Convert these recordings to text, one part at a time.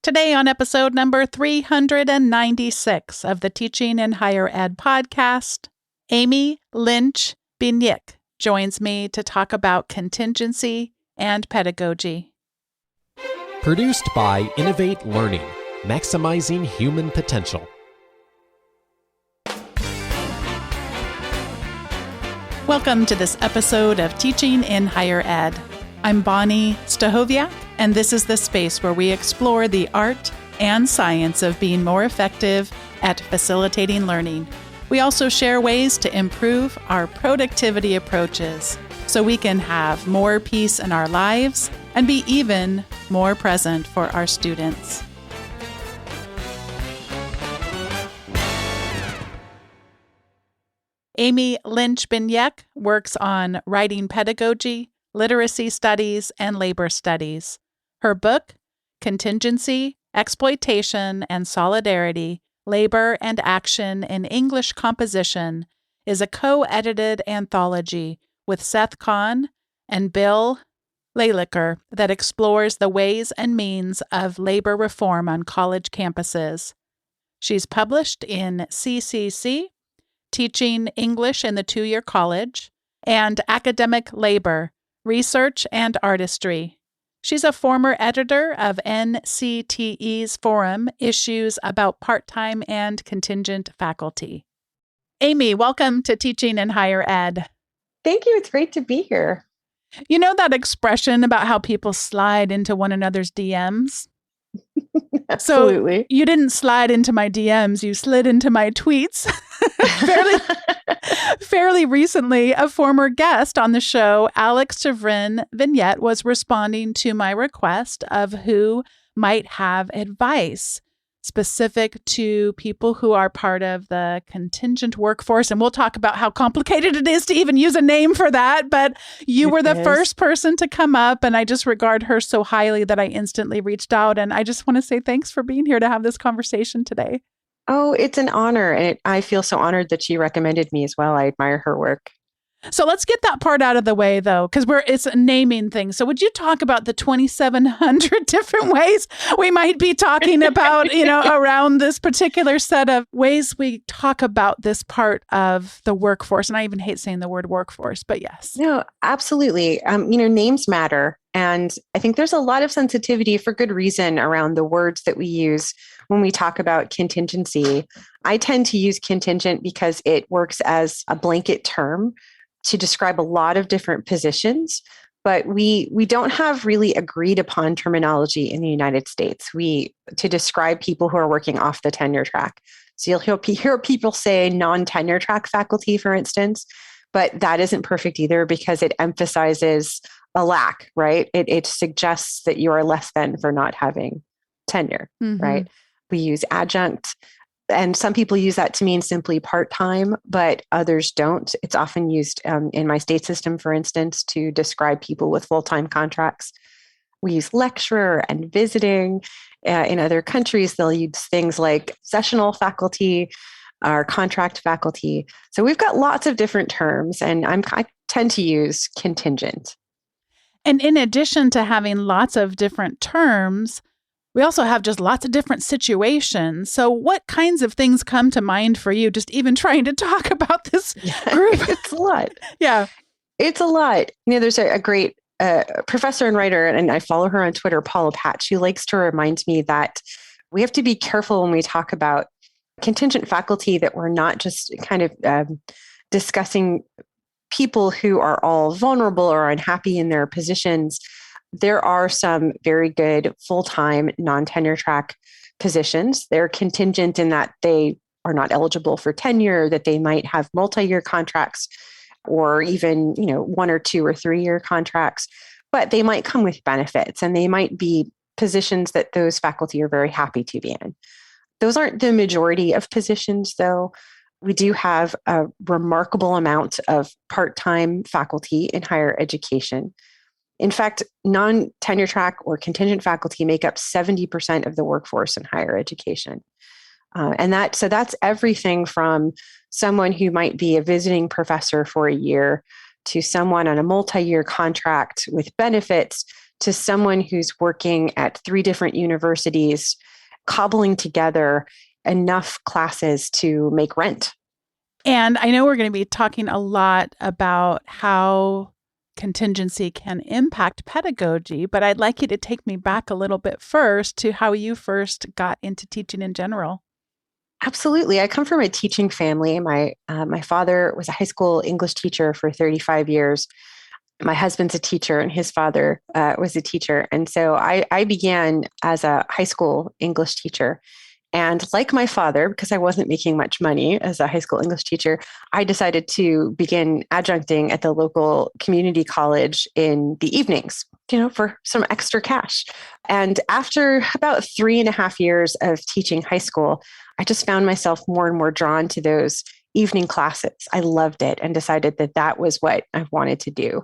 Today on episode number 396 of the Teaching in Higher Ed podcast, Amy Lynch Biniek joins me to talk about contingency and pedagogy. Produced by Innovate Learning, maximizing human potential. Welcome to this episode of Teaching in Higher Ed. I'm Bonnie Stahoviak, and this is the space where we explore the art and science of being more effective at facilitating learning. We also share ways to improve our productivity approaches so we can have more peace in our lives and be even more present for our students. Amy Lynch Biniek works on writing pedagogy, literacy studies, and labor studies. Her book, Contingency, Exploitation and Solidarity, Labor and Action in English Composition, is a co-edited anthology with Seth Kahn and Bill Laliker that explores the ways and means of labor reform on college campuses. She's published in CCC, Teaching English in the Two-Year College, and Academic Labor, Research and Artistry. She's a former editor of NCTE's forum Issues about Part-Time and Contingent Faculty. Amy, welcome to Teaching in Higher Ed. Thank you. It's great to be here. You know that expression about how people slide into one another's DMs? Absolutely. So you didn't slide into my DMs, you slid into my tweets. Fairly recently, a former guest on the show, Alex Chevrin Vignette, was responding to my request of who might have advice specific to people who are part of the contingent workforce. And we'll talk about how complicated it is to even use a name for that. But you were the first person to come up, and I just regard her so highly that I instantly reached out. And I just want to say thanks for being here to have this conversation today. Oh, it's an honor. And I feel so honored that she recommended me as well. I admire her work. So let's get that part out of the way, though, because it's a naming thing. So would you talk about the 2,700 different ways we might be talking about, around this particular set of ways we talk about this part of the workforce? And I even hate saying the word workforce, but yes. No, absolutely. Names matter. And I think there's a lot of sensitivity for good reason around the words that we use when we talk about contingency. I tend to use contingent because it works as a blanket term to describe a lot of different positions, but we don't have really agreed upon terminology in the United States to describe people who are working off the tenure track. So you'll hear people say non-tenure track faculty, for instance, but that isn't perfect either because it emphasizes a lack, right? It suggests that you are less than for not having tenure, right? We use adjunct. And some people use that to mean simply part-time, but others don't. It's often used in my state system, for instance, to describe people with full-time contracts. We use lecturer and visiting. In other countries, they'll use things like sessional faculty or contract faculty. So we've got lots of different terms, and I tend to use contingent. And in addition to having lots of different terms, we also have just lots of different situations. So what kinds of things come to mind for you, just even trying to talk about this group? It's a lot. Yeah. It's a lot. There's a great professor and writer, and I follow her on Twitter, Paula Patch, who likes to remind me that we have to be careful when we talk about contingent faculty that we're not just kind of discussing people who are all vulnerable or unhappy in their positions. There are some very good full-time non-tenure track positions. They're contingent in that they are not eligible for tenure, that they might have multi-year contracts or even, 1 or 2 or 3 year contracts, but they might come with benefits and they might be positions that those faculty are very happy to be in. Those aren't the majority of positions, though. We do have a remarkable amount of part-time faculty in higher education. In fact, non-tenure track or contingent faculty make up 70% of the workforce in higher education. So that's everything from someone who might be a visiting professor for a year to someone on a multi-year contract with benefits to someone who's working at 3 different universities, cobbling together enough classes to make rent. And I know we're going to be talking a lot about how contingency can impact pedagogy, but I'd like you to take me back a little bit first to how you first got into teaching in general. Absolutely. I come from a teaching family. My father was a high school English teacher for 35 years. My husband's a teacher and his father was a teacher. And so I began as a high school English teacher. And like my father, because I wasn't making much money as a high school English teacher, I decided to begin adjuncting at the local community college in the evenings, for some extra cash. And after about 3.5 years of teaching high school, I just found myself more and more drawn to those evening classes. I loved it and decided that that was what I wanted to do.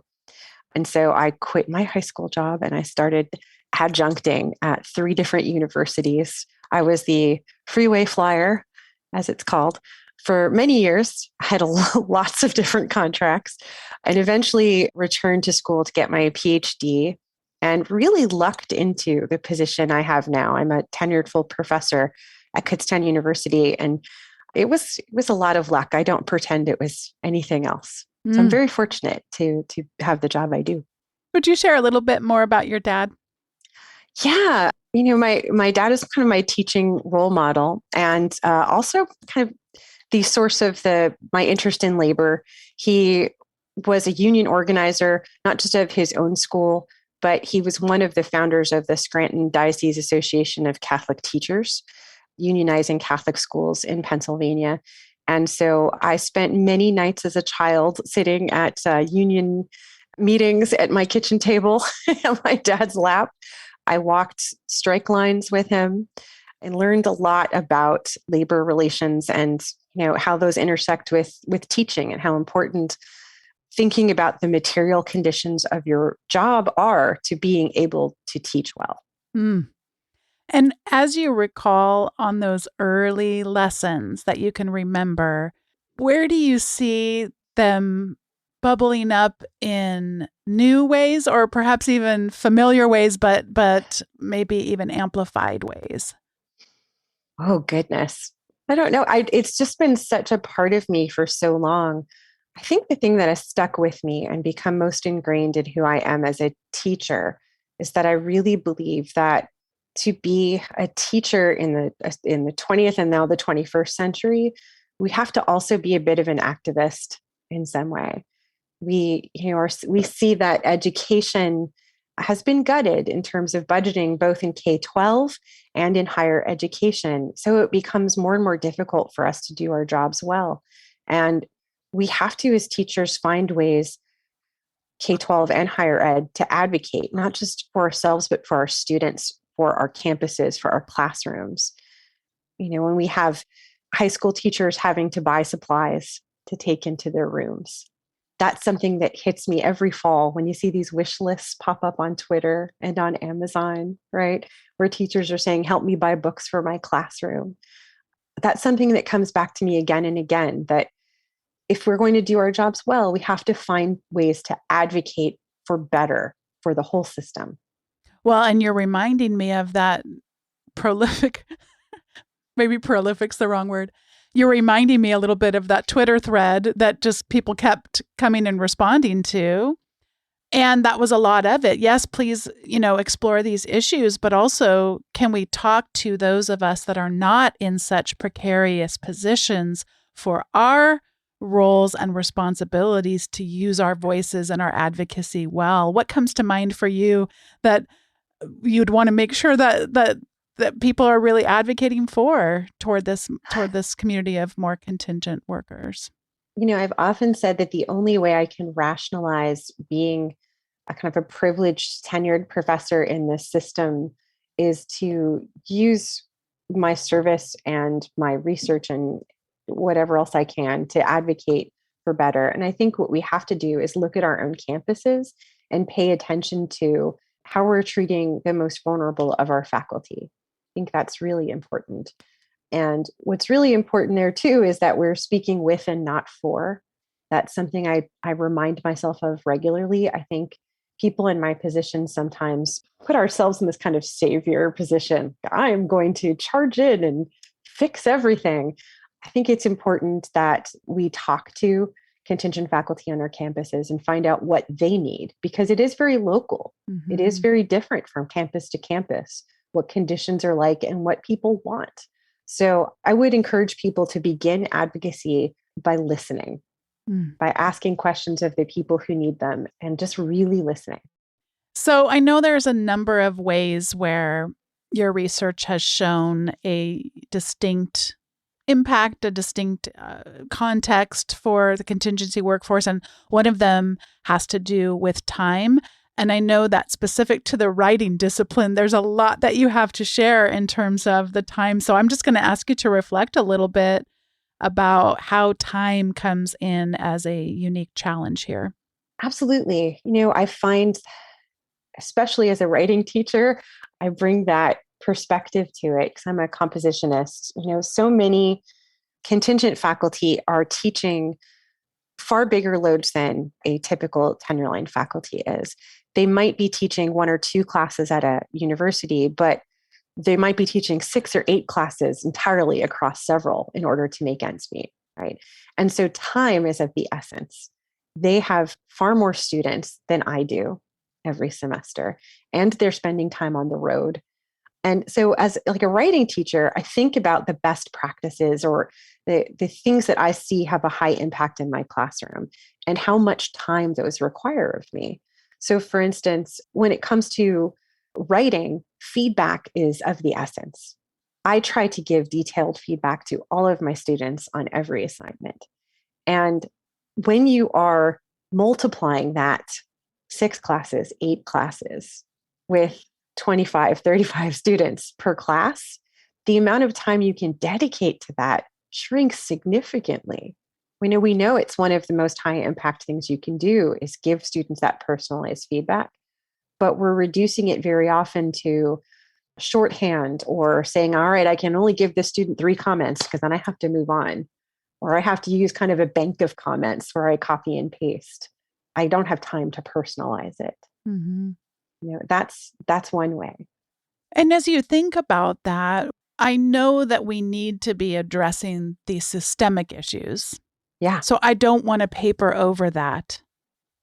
And so I quit my high school job and I started adjuncting at 3 different universities. I was the freeway flyer, as it's called, for many years. I had lots of different contracts and eventually returned to school to get my PhD and really lucked into the position I have now. I'm a tenured full professor at Kutztown University, and it was a lot of luck. I don't pretend it was anything else. So I'm very fortunate to have the job I do. Would you share a little bit more about your dad? Yeah. My dad is kind of my teaching role model and also kind of the source of my interest in labor. He was a union organizer, not just of his own school, but he was one of the founders of the Scranton Diocese Association of Catholic Teachers, unionizing Catholic schools in Pennsylvania. And so I spent many nights as a child sitting at union meetings at my kitchen table on my dad's lap. I walked strike lines with him and learned a lot about labor relations and how those intersect with teaching and how important thinking about the material conditions of your job are to being able to teach well. Mm. And as you recall on those early lessons that you can remember, where do you see them bubbling up in new ways or perhaps even familiar ways, but maybe even amplified ways? Oh, goodness. I don't know. It's just been such a part of me for so long. I think the thing that has stuck with me and become most ingrained in who I am as a teacher is that I really believe that to be a teacher in the 20th and now the 21st century, we have to also be a bit of an activist in some way. We see that education has been gutted in terms of budgeting, both in K-12 and in higher education. So it becomes more and more difficult for us to do our jobs well. And we have to, as teachers, find ways, K-12 and higher ed, to advocate, not just for ourselves, but for our students, for our campuses, for our classrooms. When we have high school teachers having to buy supplies to take into their rooms, that's something that hits me every fall when you see these wish lists pop up on Twitter and on Amazon, right? Where teachers are saying, help me buy books for my classroom. That's something that comes back to me again and again, that if we're going to do our jobs well, we have to find ways to advocate for better for the whole system. Well, and you're reminding me of that prolific, maybe prolific's the wrong word. You're reminding me a little bit of that Twitter thread that just people kept coming and responding to. And that was a lot of it. Yes, please, explore these issues, but also can we talk to those of us that are not in such precarious positions for our roles and responsibilities to use our voices and our advocacy well? What comes to mind for you that you'd want to make sure that people are really advocating for toward this community of more contingent workers? I've often said that the only way I can rationalize being a kind of a privileged tenured professor in this system is to use my service and my research and whatever else I can to advocate for better. And I think what we have to do is look at our own campuses and pay attention to how we're treating the most vulnerable of our faculty. I think that's really important. And what's really important there too is that we're speaking with and not for. That's something I remind myself of regularly. I think people in my position sometimes put ourselves in this kind of savior position. I am going to charge in and fix everything. I think it's important that we talk to contingent faculty on our campuses and find out what they need, because it is very local. Mm-hmm. It is very different from campus to campus, what conditions are like and what people want. So I would encourage people to begin advocacy by listening, by asking questions of the people who need them and just really listening. So I know there's a number of ways where your research has shown a distinct impact, a distinct context for the contingency workforce. And one of them has to do with time. And I know that specific to the writing discipline, there's a lot that you have to share in terms of the time. So I'm just going to ask you to reflect a little bit about how time comes in as a unique challenge here. Absolutely. I find, especially as a writing teacher, I bring that perspective to it because I'm a compositionist. So many contingent faculty are teaching far bigger loads than a typical tenure-line faculty is. They might be teaching 1 or 2 classes at a university, but they might be teaching 6 or 8 classes entirely across several in order to make ends meet, right? And so time is of the essence. They have far more students than I do every semester, and they're spending time on the road. And so as like a writing teacher, I think about the best practices or the things that I see have a high impact in my classroom and how much time those require of me. So for instance, when it comes to writing, feedback is of the essence. I try to give detailed feedback to all of my students on every assignment. And when you are multiplying that 6 classes, 8 classes with 25, 35 students per class, the amount of time you can dedicate to that shrinks significantly. We know it's one of the most high impact things you can do is give students that personalized feedback, but we're reducing it very often to shorthand or saying, all right, I can only give this student 3 comments because then I have to move on, or I have to use kind of a bank of comments where I copy and paste. I don't have time to personalize it. Mm-hmm. That's one way. And as you think about that, I know that we need to be addressing these systemic issues. Yeah. So I don't want to paper over that.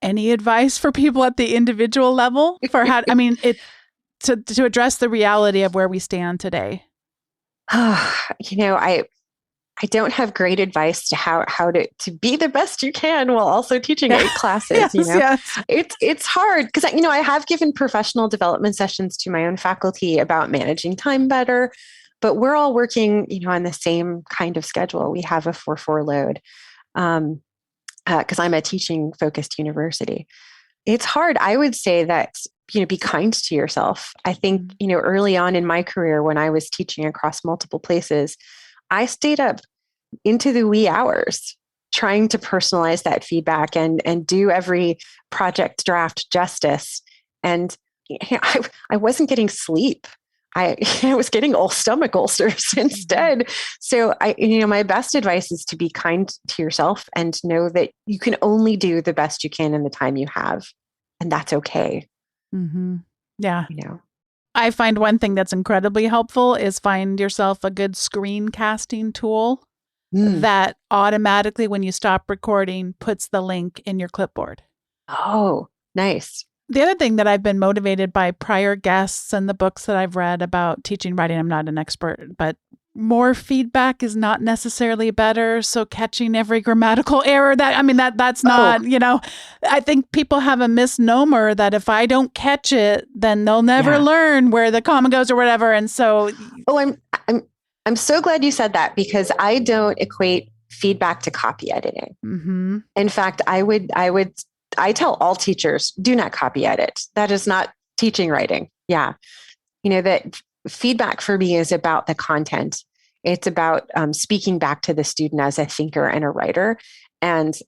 Any advice for people at the individual level for how, to address the reality of where we stand today? I don't have great advice to how to be the best you can while also teaching 8 classes. Yes. It's hard because I have given professional development sessions to my own faculty about managing time better, but we're all working on the same kind of schedule. We have a 4-4 load because I'm a teaching focused university. It's hard. I would say that be kind to yourself. I think early on in my career when I was teaching across multiple places, I stayed up into the wee hours trying to personalize that feedback and do every project draft justice. And I wasn't getting sleep. I was getting stomach ulcers instead. So my best advice is to be kind to yourself and know that you can only do the best you can in the time you have. And that's okay. Mm-hmm. Yeah. I find one thing that's incredibly helpful is find yourself a good screencasting tool that automatically, when you stop recording, puts the link in your clipboard. Oh, nice. The other thing that I've been motivated by prior guests and the books that I've read about teaching writing, I'm not an expert, but more feedback is not necessarily better. So catching every grammatical error that's not, I think people have a misnomer that if I don't catch it, then they'll never learn where the comma goes or whatever. And so, I'm so glad you said that because I don't equate feedback to copy editing. Mm-hmm. In fact, I tell all teachers, do not copy edit. That is not teaching writing. Yeah. That feedback for me is about the content. It's about speaking back to the student as a thinker and a writer. And,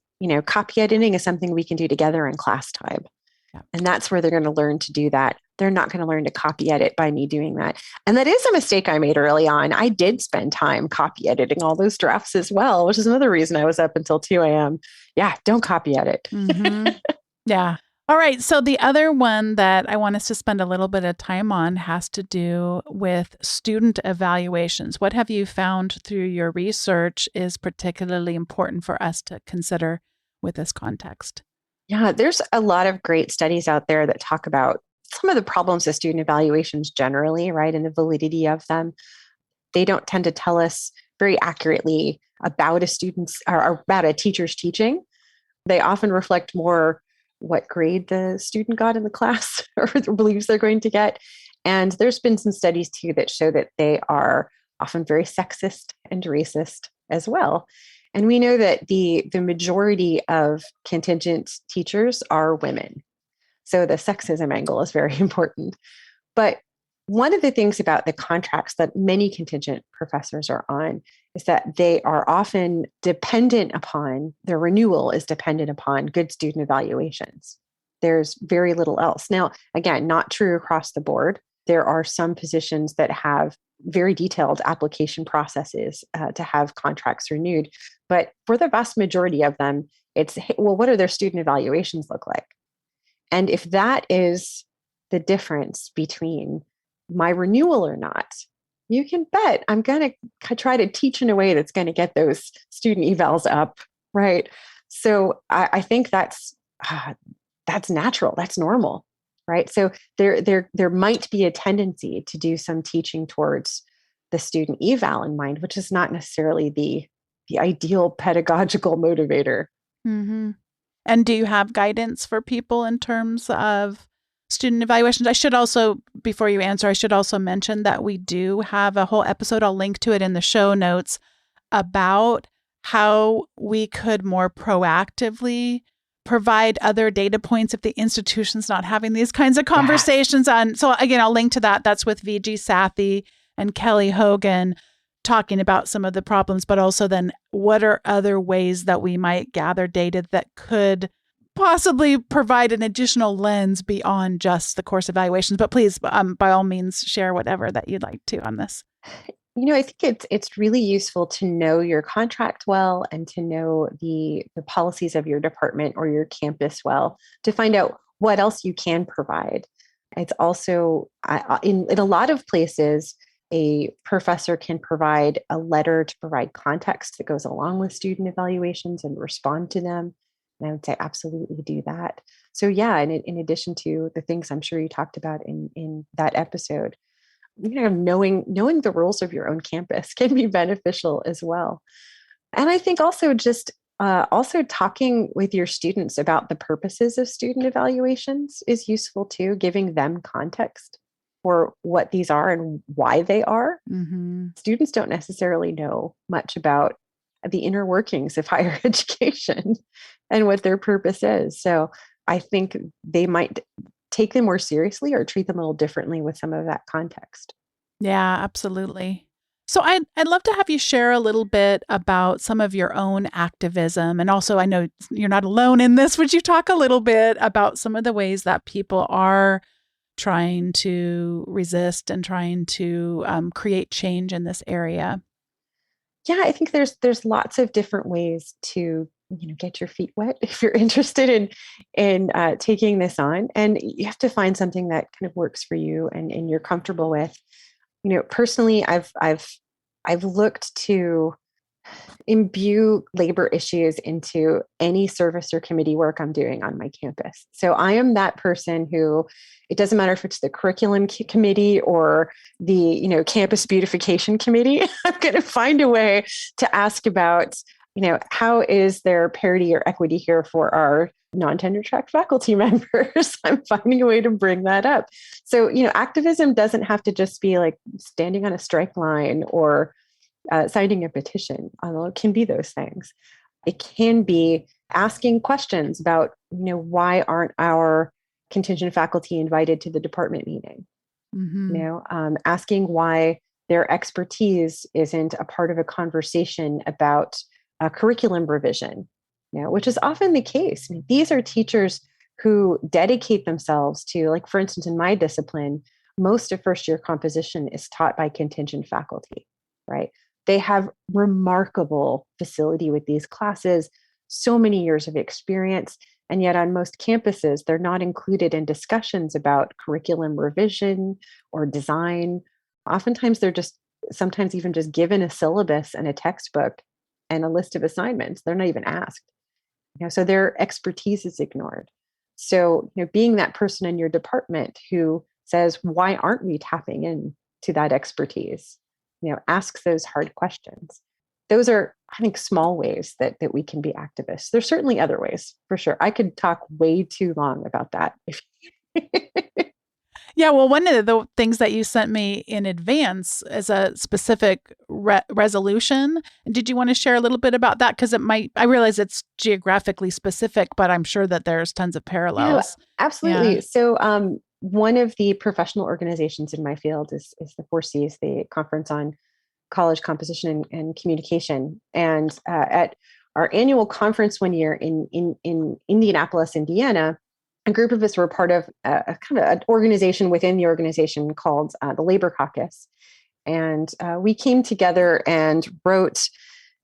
copy editing is something we can do together in class time. Yeah. And that's where they're going to learn to do that. They're not going to learn to copy edit by me doing that. And that is a mistake I made early on. I did spend time copy editing all those drafts as well, which is another reason I was up until 2 a.m. Yeah, don't copy edit. Mm-hmm. Yeah. All right. So the other one that I want us to spend a little bit of time on has to do with student evaluations. What have you found through your research is particularly important for us to consider with this context? Yeah, there's a lot of great studies out there that talk about some of the problems of student evaluations generally, right, and the validity of them. They don't tend to tell us very accurately about a student's or about a teacher's teaching. They often reflect more what grade the student got in the class or believes they're going to get. And there's been some studies too that show that they are often very sexist and racist as well. And we know that the majority of contingent teachers are women. So the sexism angle is very important. But one of the things about the contracts that many contingent professors are on is that they are often dependent upon, their renewal is dependent upon good student evaluations. There's very little else. Now, again, not true across the board. There are some positions that have very detailed application processes to have contracts renewed. But for the vast majority of them, it's, hey, well, what do their student evaluations look like? And if that is the difference between my renewal or not, you can bet I'm going to try to teach in a way that's going to get those student evals up, right? So I think that's natural, that's normal, right? So there might be a tendency to do some teaching towards the student eval in mind, which is not necessarily the ideal pedagogical motivator. Mm-hmm. And do you have guidance for people in terms of student evaluations? I should also, before you answer, I should also mention that we do have a whole episode, I'll link to it in the show notes, about how we could more proactively provide other data points if the institution's not having these kinds of conversations on. So again, I'll link to that. That's with VG Sathi and Kelly Hogan talking about some of the problems, but also then what are other ways that we might gather data that could possibly provide an additional lens beyond just the course evaluations. But please, by all means, share whatever that you'd like to on this. I think it's really useful to know your contract well and to know the policies of your department or your campus well to find out what else you can provide. It's also in a lot of places, a professor can provide a letter to provide context that goes along with student evaluations and respond to them. And I would say absolutely do that. So yeah, and in addition to the things I'm sure you talked about in that episode, knowing the rules of your own campus can be beneficial as well. And I think also just also talking with your students about the purposes of student evaluations is useful too, giving them context for what these are and why they are. Mm-hmm. Students don't necessarily know much about the inner workings of higher education and what their purpose is. So I think they might take them more seriously or treat them a little differently with some of that context. Yeah, absolutely. So I'd love to have you share a little bit about some of your own activism. And also, I know you're not alone in this. Would you talk a little bit about some of the ways that people are trying to resist and trying to create change in this area? Yeah, I think there's lots of different ways to get your feet wet if you're interested in taking this on, and you have to find something that kind of works for you and you're comfortable with. Personally, I've looked to imbue labor issues into any service or committee work I'm doing on my campus. So I am that person who, it doesn't matter if it's the curriculum committee or the, campus beautification committee, I'm going to find a way to ask about, how is there parity or equity here for our non-tenure track faculty members? I'm finding a way to bring that up. So, activism doesn't have to just be like standing on a strike line or signing a petition, although it can be those things. It can be asking questions about, why aren't our contingent faculty invited to the department meeting? Mm-hmm. Asking why their expertise isn't a part of a conversation about a curriculum revision, which is often the case. These are teachers who dedicate themselves to, like, for instance, in my discipline, most of first year composition is taught by contingent faculty, right? They have remarkable facility with these classes, so many years of experience. And yet on most campuses, they're not included in discussions about curriculum revision or design. Oftentimes they're just sometimes even just given a syllabus and a textbook and a list of assignments. They're not even asked. So their expertise is ignored. So, being that person in your department who says, why aren't we tapping into that expertise? Asks those hard questions. Those are, I think, small ways that we can be activists. There's certainly other ways, for sure. I could talk way too long about that. Yeah, well, one of the things that you sent me in advance is a specific resolution. Did you want to share a little bit about that? Because I realize it's geographically specific, but I'm sure that there's tons of parallels. Yeah, absolutely. Yeah. So one of the professional organizations in my field is the 4Cs, the Conference on College Composition and Communication. And at our annual conference one year in Indianapolis, Indiana, a group of us were part of a kind of an organization within the organization called the Labor Caucus. And we came together and wrote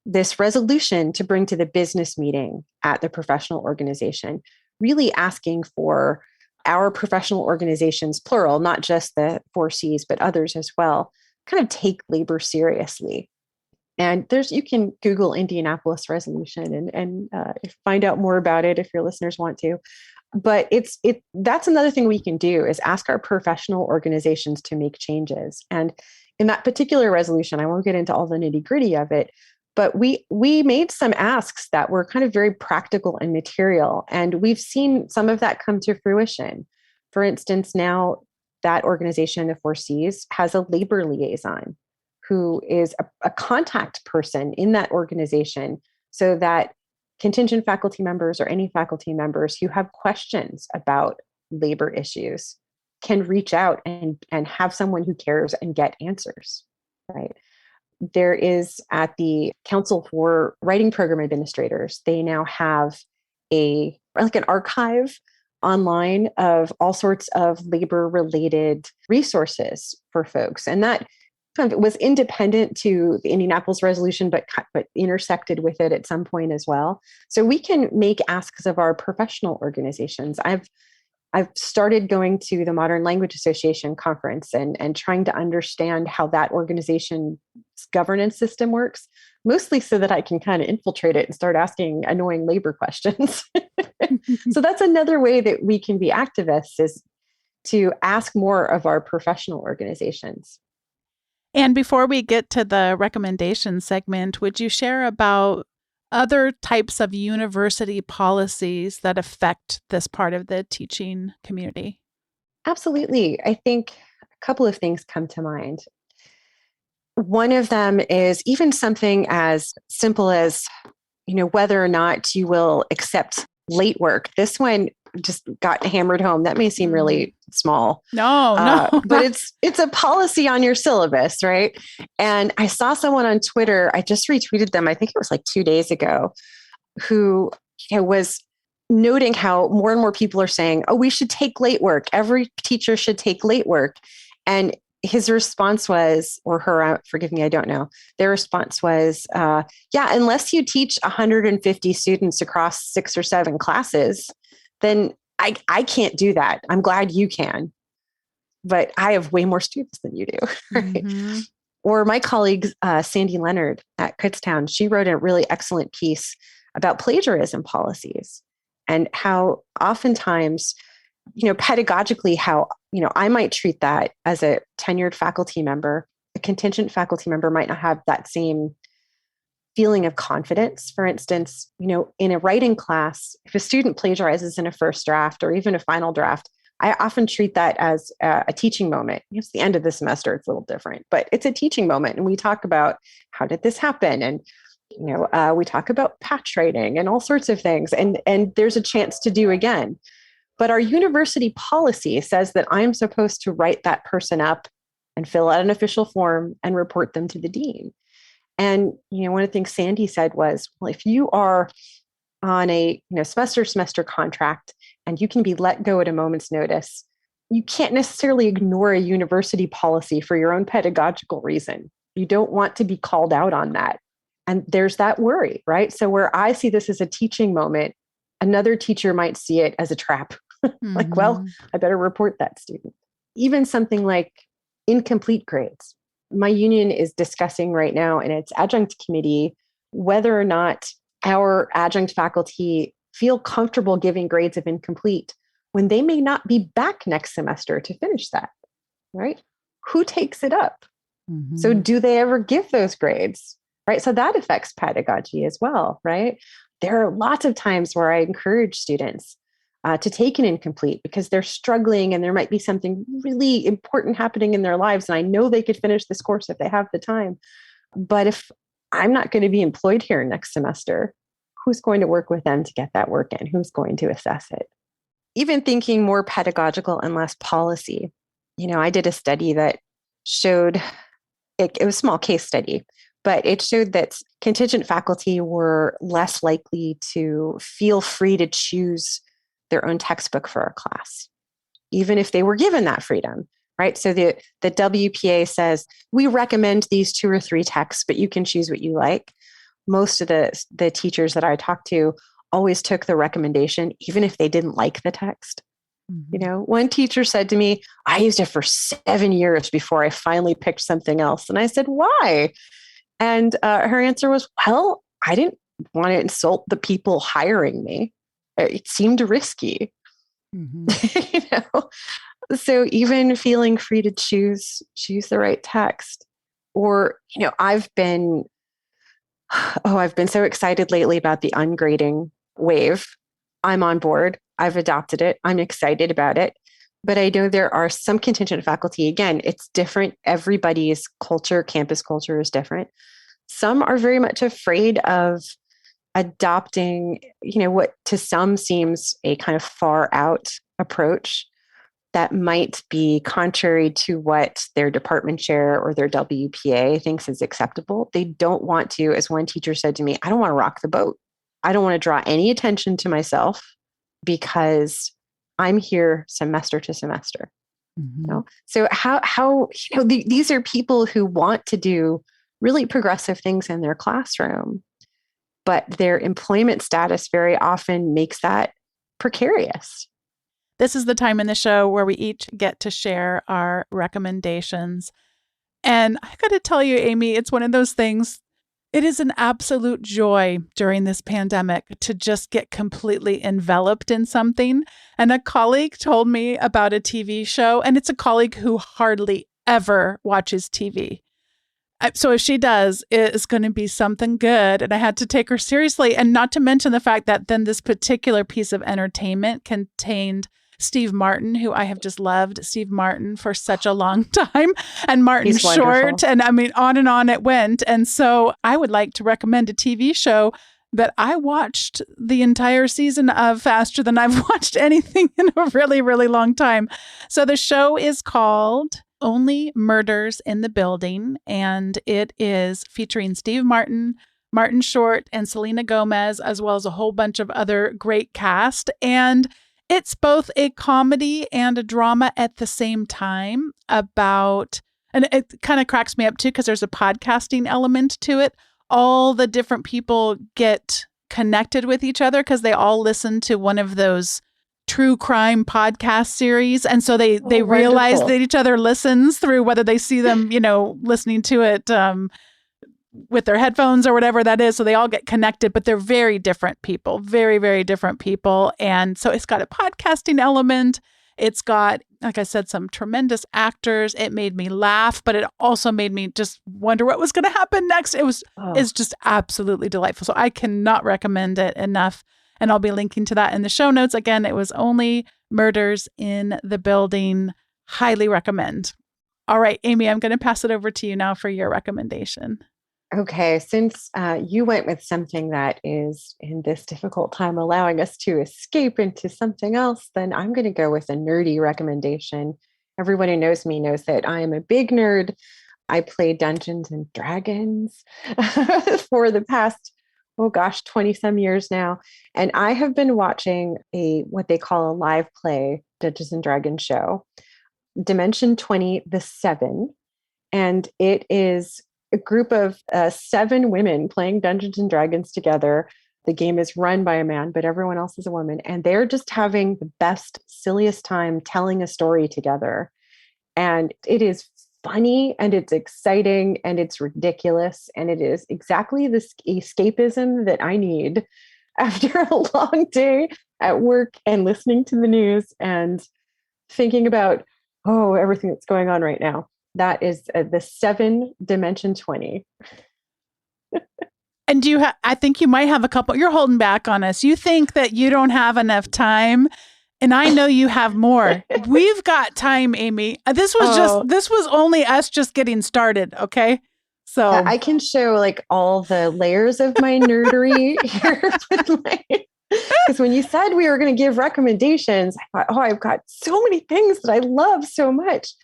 this resolution to bring to the business meeting at the professional organization, really asking for our professional organizations, plural, not just the 4Cs, but others as well, kind of take labor seriously. And you can Google Indianapolis resolution and find out more about it if your listeners want to. But that's another thing we can do is ask our professional organizations to make changes. And in that particular resolution, I won't get into all the nitty gritty of it, but we made some asks that were kind of very practical and material. And we've seen some of that come to fruition. For instance, now that organization, the 4Cs, has a labor liaison who is a contact person in that organization so that contingent faculty members or any faculty members who have questions about labor issues can reach out and have someone who cares and get answers, right? There is at the Council for Writing Program Administrators, they now have an archive online of all sorts of labor related resources for folks. And that kind of was independent to the Indianapolis resolution, but intersected with it at some point as well. So we can make asks of our professional organizations. I've started going to the Modern Language Association conference and trying to understand how that organization's governance system works, mostly so that I can kind of infiltrate it and start asking annoying labor questions. So that's another way that we can be activists, is to ask more of our professional organizations. And before we get to the recommendation segment, would you share about other types of university policies that affect this part of the teaching community? Absolutely. I think a couple of things come to mind. One of them is even something as simple as, whether or not you will accept late work. This one just got hammered home. That may seem really small. No. But it's a policy on your syllabus, right? And I saw someone on Twitter, I just retweeted them, I think it was like 2 days ago, who was noting how more and more people are saying, oh, we should take late work. Every teacher should take late work. And his response was, or her, forgive me, I don't know. Their response was, yeah, unless you teach 150 students across 6 or 7 classes, then I can't do that. I'm glad you can, but I have way more students than you do. Right? Mm-hmm. Or my colleague, Sandy Leonard at Kutztown, she wrote a really excellent piece about plagiarism policies and how oftentimes, pedagogically, how, I might treat that as a tenured faculty member. A contingent faculty member might not have that same feeling of confidence. For instance, in a writing class, if a student plagiarizes in a first draft or even a final draft, I often treat that as a teaching moment. It's the end of the semester, it's a little different, but it's a teaching moment. And we talk about, how did this happen? And, we talk about patch writing and all sorts of things. And there's a chance to do again. But our university policy says that I'm supposed to write that person up and fill out an official form and report them to the dean. And, one of the things Sandy said was, well, if you are on a semester contract and you can be let go at a moment's notice, you can't necessarily ignore a university policy for your own pedagogical reason. You don't want to be called out on that. And there's that worry, right? So where I see this as a teaching moment, Another teacher might see it as a trap. Like, well, I better report that student. Even something like incomplete grades. My union is discussing right now in its adjunct committee whether or not our adjunct faculty feel comfortable giving grades of incomplete when they may not be back next semester to finish that, right? Who takes it up? So do they ever give those grades, right? So that affects pedagogy as well, right? There are lots of times where I encourage students to take an incomplete because they're struggling and there might be something really important happening in their lives. And I know they could finish this course if they have the time. But if I'm not going to be employed here next semester, who's going to work with them to get that work in? Who's going to assess it? Even thinking more pedagogical and less policy. I did a study that showed, it was a small case study, but it showed that contingent faculty were less likely to feel free to choose their own textbook for a class, even if they were given that freedom, right? So the WPA says, we recommend these 2 or 3 texts, but you can choose what you like. Most of the teachers that I talked to always took the recommendation, even if they didn't like the text. One teacher said to me, I used it for 7 years before I finally picked something else. And I said, why? And her answer was, well, I didn't want to insult the people hiring me. It seemed risky. So even feeling free to choose the right text. Or, I've been so excited lately about the ungrading wave. I'm on board. I've adopted it. I'm excited about it. But I know there are some contingent faculty. Again, it's different. Everybody's culture, campus culture is different. Some are very much afraid of adopting, what to some seems a kind of far out approach that might be contrary to what their department chair or their WPA thinks is acceptable. They don't want to, as one teacher said to me, I don't want to rock the boat. I don't want to draw any attention to myself because I'm here semester to semester. So how these are people who want to do really progressive things in their classroom, but their employment status very often makes that precarious. This is the time in the show where we each get to share our recommendations. And I got to tell you, Amy, it's one of those things. It is an absolute joy during this pandemic to just get completely enveloped in something. And a colleague told me about a TV show, and it's a colleague who hardly ever watches TV. So if she does, it's going to be something good. And I had to take her seriously. And not to mention the fact that then this particular piece of entertainment contained Steve Martin, who I have just loved Steve Martin for such a long time, and Martin Short. And I mean, on and on it went. And so I would like to recommend a TV show that I watched the entire season of faster than I've watched anything in a really, really long time. So the show is called Only Murders in the Building, and it is featuring Steve Martin, Martin Short, and Selena Gomez, as well as a whole bunch of other great cast. And it's both a comedy and a drama at the same time about, and it kind of cracks me up too, because there's a podcasting element to it. All the different people get connected with each other because they all listen to one of those true crime podcast series. And so they realize that each other listens through whether they see them, listening to it with their headphones or whatever that is. So they all get connected, but they're very different people, very, very different people. And so it's got a podcasting element. It's got, like I said, some tremendous actors. It made me laugh, but it also made me just wonder what was going to happen next. It's just absolutely delightful. So I cannot recommend it enough. And I'll be linking to that in the show notes. Again, it was Only Murders in the Building. Highly recommend. All right, Amy, I'm going to pass it over to you now for your recommendation. Okay, since you went with something that is in this difficult time allowing us to escape into something else, then I'm going to go with a nerdy recommendation. Everyone who knows me knows that I am a big nerd. I play Dungeons and Dragons for the past, 20 some years now. And I have been watching what they call a live play Dungeons and Dragons show, Dimension 20, The Seven. And it is a group of 7 women playing Dungeons and Dragons together The game is run by a man, but everyone else is a woman. And they're just having the best, silliest time telling a story together. And it is funny and it's exciting and it's ridiculous. And it is exactly this escapism that I need after a long day at work and listening to the news and thinking about, everything that's going on right now. That is the 7 Dimension 20. And I think you might have a couple, you're holding back on us. You think that you don't have enough time. And I know you have more. We've got time, Amy. This was only us just getting started. Okay. So I can show like all the layers of my nerdery here. Because when you said we were going to give recommendations, I thought, I've got so many things that I love so much.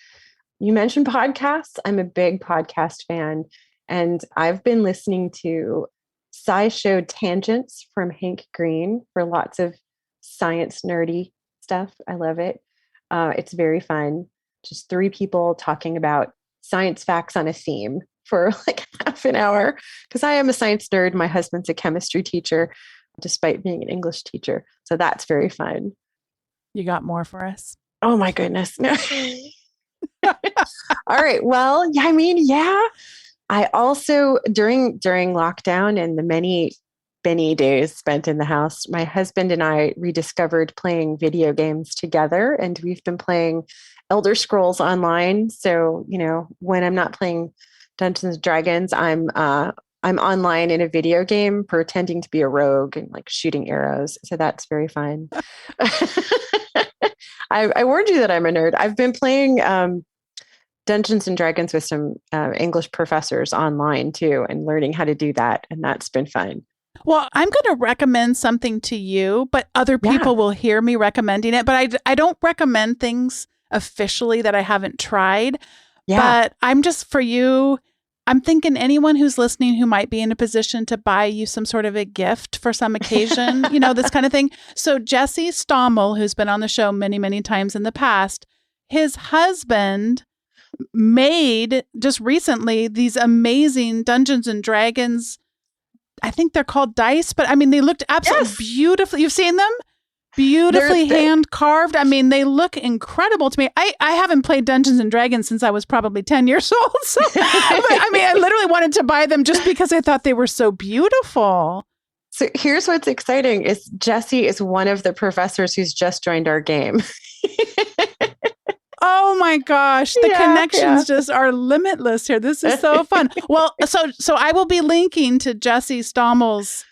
You mentioned podcasts. I'm a big podcast fan. And I've been listening to SciShow Tangents from Hank Green for lots of science nerdy stuff. I love it. It's very fun. Just 3 people talking about science facts on a theme for like half an hour. Because I am a science nerd. My husband's a chemistry teacher, despite being an English teacher. So that's very fun. You got more for us? Oh my goodness. No. All right. Well, yeah. I also, during lockdown and the many days spent in the house, my husband and I rediscovered playing video games together, and we've been playing Elder Scrolls Online. So, when I'm not playing Dungeons and Dragons, I'm online in a video game pretending to be a rogue and like shooting arrows. So that's very fun. I warned you that I'm a nerd. I've been playing Dungeons and Dragons with some English professors online too, and learning how to do that. And that's been fun. Well, I'm going to recommend something to you, but other people will hear me recommending it. But I don't recommend things officially that I haven't tried. Yeah. But I'm just, for you, I'm thinking anyone who's listening who might be in a position to buy you some sort of a gift for some occasion, this kind of thing. So Jesse Stommel, who's been on the show many, many times in the past, his husband made just recently these amazing Dungeons and Dragons. I think they're called dice, but I mean, they looked absolutely beautiful. You've seen them? Beautifully hand carved. I mean, they look incredible to me. I haven't played Dungeons and Dragons since I was probably 10 years old. So, I literally wanted to buy them just because I thought they were so beautiful. So here's what's exciting is Jesse is one of the professors who's just joined our game. Oh my gosh, the connections just are limitless here. This is so fun. Well, so I will be linking to Jesse Stommel's,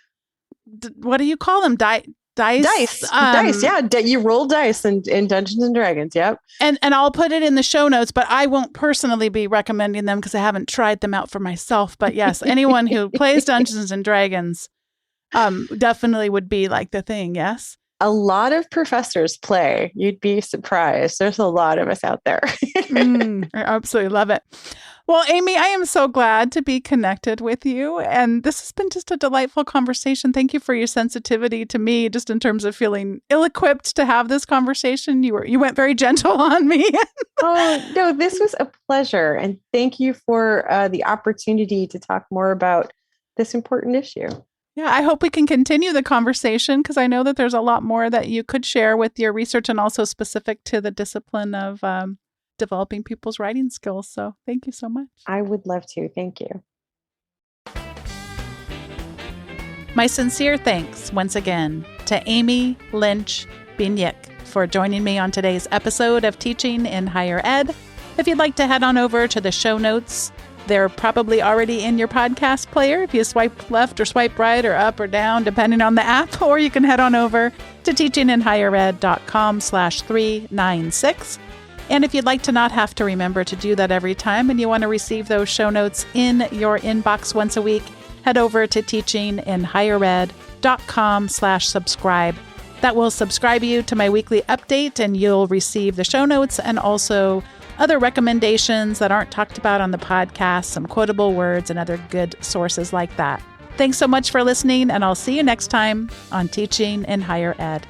what do you call them? Dice. Dice. Yeah. You roll dice in Dungeons and Dragons. Yep. And I'll put it in the show notes, but I won't personally be recommending them because I haven't tried them out for myself. But yes, anyone who plays Dungeons and Dragons definitely would be like the thing. Yes. A lot of professors play. You'd be surprised. There's a lot of us out there. I absolutely love it. Well, Amy, I am so glad to be connected with you. And this has been just a delightful conversation. Thank you for your sensitivity to me, just in terms of feeling ill-equipped to have this conversation. You went very gentle on me. Oh, no, this was a pleasure. And thank you for the opportunity to talk more about this important issue. Yeah, I hope we can continue the conversation because I know that there's a lot more that you could share with your research and also specific to the discipline of developing people's writing skills. So thank you so much. I would love to. Thank you. My sincere thanks once again to Amy Lynch Biniek for joining me on today's episode of Teaching in Higher Ed. If you'd like to head on over to the show notes, they're probably already in your podcast player if you swipe left or swipe right or up or down, depending on the app, or you can head on over to teachinginhighered.com/396. And if you'd like to not have to remember to do that every time and you want to receive those show notes in your inbox once a week, head over to teachinginhighered.com/subscribe. That will subscribe you to my weekly update and you'll receive the show notes and also other recommendations that aren't talked about on the podcast, some quotable words and other good sources like that. Thanks so much for listening, and I'll see you next time on Teaching in Higher Ed.